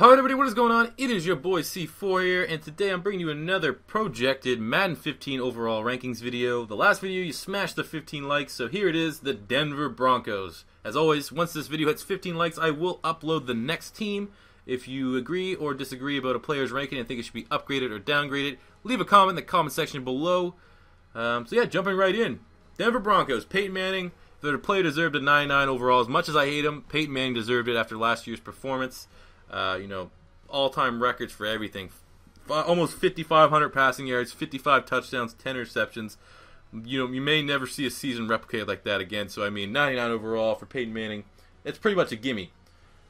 Alright everybody, what is going on? It is your boy C4 here, and today I'm bringing you another projected Madden 15 overall rankings video. The last video you smashed the 15 likes, so here it is, the Denver Broncos. As always, once this video hits 15 likes, I will upload the next team. If you agree or disagree about a player's ranking and think it should be upgraded or downgraded, leave a comment in the comment section below. So yeah, jumping right in. Denver Broncos, Peyton Manning. The player deserved a 99 overall. As much as I hate him, Peyton Manning deserved it after last year's performance. All-time records for everything. Almost 5,500 passing yards, 55 touchdowns, 10 interceptions. You may never see a season replicated like that again. So, I mean, 99 overall for Peyton Manning. It's pretty much a gimme.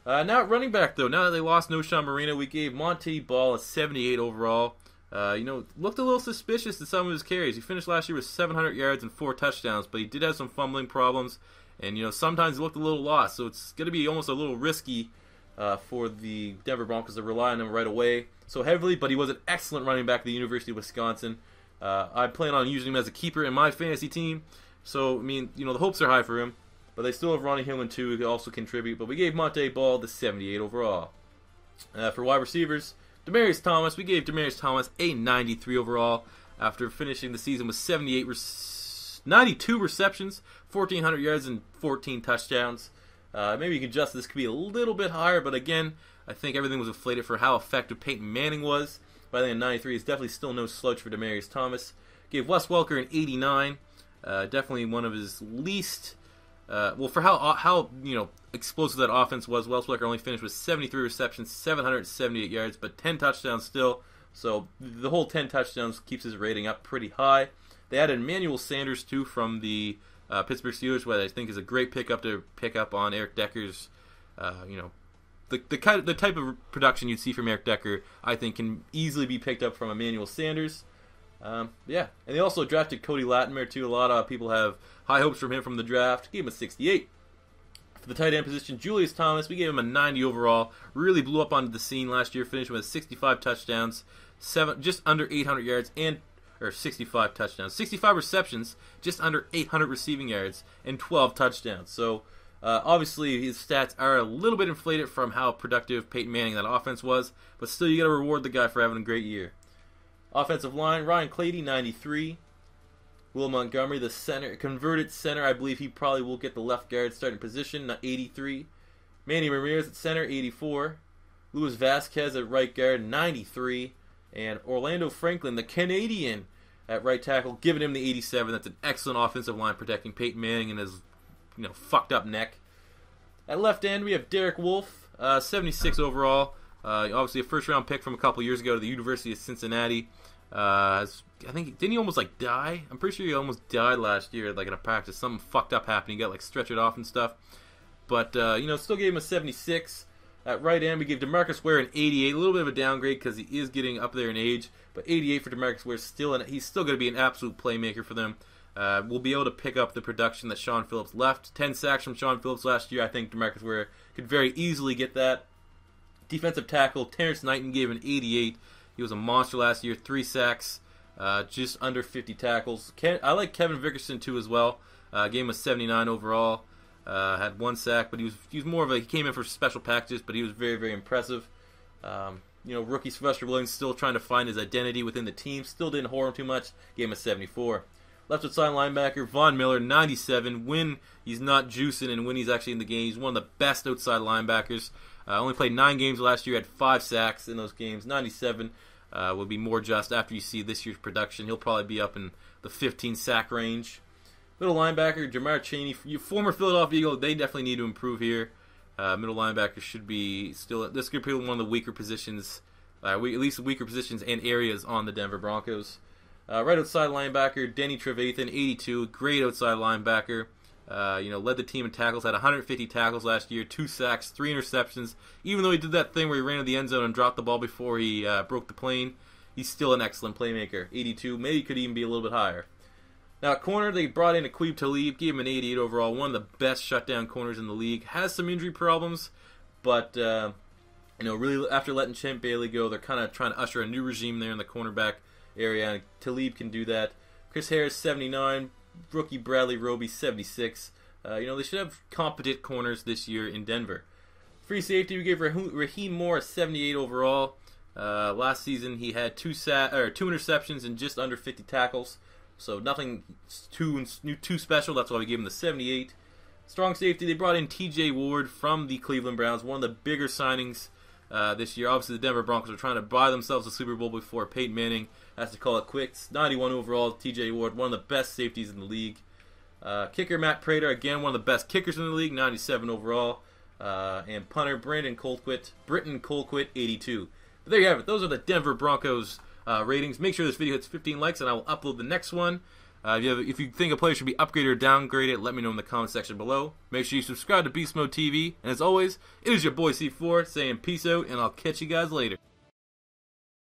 Now at running back, though, now that they lost Knowshon Moreno, we gave Montee Ball a 78 overall. Looked a little suspicious in some of his carries. He finished last year with 700 yards and 4 touchdowns, but he did have some fumbling problems. And, sometimes he looked a little lost. So it's going to be almost a little risky for the Denver Broncos to rely on him right away so heavily, but he was an excellent running back at the University of Wisconsin. I plan on using him as a keeper in my fantasy team, so, I mean, the hopes are high for him, but they still have Ronnie Hillman too, who can also contribute, but we gave Montee Ball the 78 overall. For wide receivers, Demaryius Thomas, we gave Demaryius Thomas a 93 overall after finishing the season with 92 receptions, 1,400 yards, and 14 touchdowns. Maybe you can adjust this, could be a little bit higher, but again, I think everything was inflated for how effective Peyton Manning was. But I think a 93 is definitely still no slouch for Demaryius Thomas. Gave Wes Welker an 89. Definitely one of his least, for how explosive that offense was. Wes Welker only finished with 73 receptions, 778 yards, but 10 touchdowns still. So the whole 10 touchdowns keeps his rating up pretty high. They added Emmanuel Sanders too from the Pittsburgh Steelers, what I think is a great pickup to pick up on Eric Decker's, the type of production you'd see from Eric Decker, I think can easily be picked up from Emmanuel Sanders. Yeah, and they also drafted Cody Latimer too. A lot of people have high hopes from him from the draft. Gave him a 68. For the tight end position, Julius Thomas, we gave him a 90 overall. Really blew up onto the scene last year, finishing with 65 touchdowns, just under 800 yards, or 65 touchdowns, 65 receptions, just under 800 receiving yards, and 12 touchdowns. So, obviously, his stats are a little bit inflated from how productive Peyton Manning that offense was, but still, you got to reward the guy for having a great year. Offensive line, Ryan CLADY, 93. Will Montgomery, the center, converted center, I believe he probably will get the left guard starting position, 83. Manny Ramirez at center, 84. Luis Vasquez at right guard, 93. And Orlando Franklin, the Canadian, at right tackle, giving him the 87. That's an excellent offensive line protecting Peyton Manning and his, fucked up neck. At left end, we have Derek Wolfe, 76 overall. Obviously a first-round pick from a couple years ago to the University of Cincinnati. I think, didn't he almost die? I'm pretty sure he almost died last year, in a practice. Something fucked up happened. He got stretchered off and stuff. But still gave him a 76. At right end, we gave DeMarcus Ware an 88, a little bit of a downgrade because he is getting up there in age, but 88 for DeMarcus Ware, he's still going to be an absolute playmaker for them. We'll be able to pick up the production that Sean Phillips left. 10 sacks from Sean Phillips last year. I think DeMarcus Ware could very easily get that. Defensive tackle, Terrence Knighton gave an 88. He was a monster last year, 3 sacks, just under 50 tackles. I like Kevin Vickerson too as well. Gave him a 79 overall. Had 1 sack, but he was more of he came in for special packages, but he was very, very impressive. Rookie Sylvester Williams still trying to find his identity within the team. Still didn't whore him too much. Gave him a 74. Left outside linebacker, Von Miller, 97. When he's not juicing and when he's actually in the game, he's one of the best outside linebackers. Only played 9 games last year, had 5 sacks in those games. 97 will be more just after you see this year's production. He'll probably be up in the 15 sack range. Middle linebacker, CHANEY, former Philadelphia Eagle, they definitely need to improve here. Middle linebacker should be still, this could be one of the weaker positions, at least weaker positions and areas on the Denver Broncos. Right outside linebacker, TREVATHAN, 82, great outside linebacker. Led the team in tackles, had 150 tackles last year, 2 sacks, 3 interceptions. Even though he did that thing where he ran to the end zone and dropped the ball before he broke the plane, he's still an excellent playmaker. 82, maybe could even be a little bit higher. Now, at corner, they brought in Aqib Talib, gave him an 88 overall, one of the best shutdown corners in the league. Has some injury problems, but, really after letting Champ Bailey go, they're kind of trying to usher a new regime there in the cornerback area, and Talib can do that. Chris Harris, 79, rookie Roby, 76. They should have competent corners this year in Denver. Free safety, we gave Raheem Moore a 78 overall. Last season, he had 2 interceptions and just under 50 tackles. So nothing too special. That's why we gave him the 78. Strong safety, they brought in TJ Ward from the Cleveland Browns, one of the bigger signings this year. Obviously, the Denver Broncos are trying to buy themselves a Super Bowl before Peyton Manning has to call it quits. 91 overall, TJ Ward, one of the best safeties in the league. Kicker, Matt Prater, again, one of the best kickers in the league, 97 overall. And punter, Britton Colquitt, 82. But there you have it. Those are the Denver Broncos ratings. Make sure this video hits 15 likes, and I will upload the next one. If you think a player should be upgraded or downgraded, let me know in the comment section below. Make sure you subscribe to Beast Mode TV. And as always, it is your boy C4 saying peace out, and I'll catch you guys later.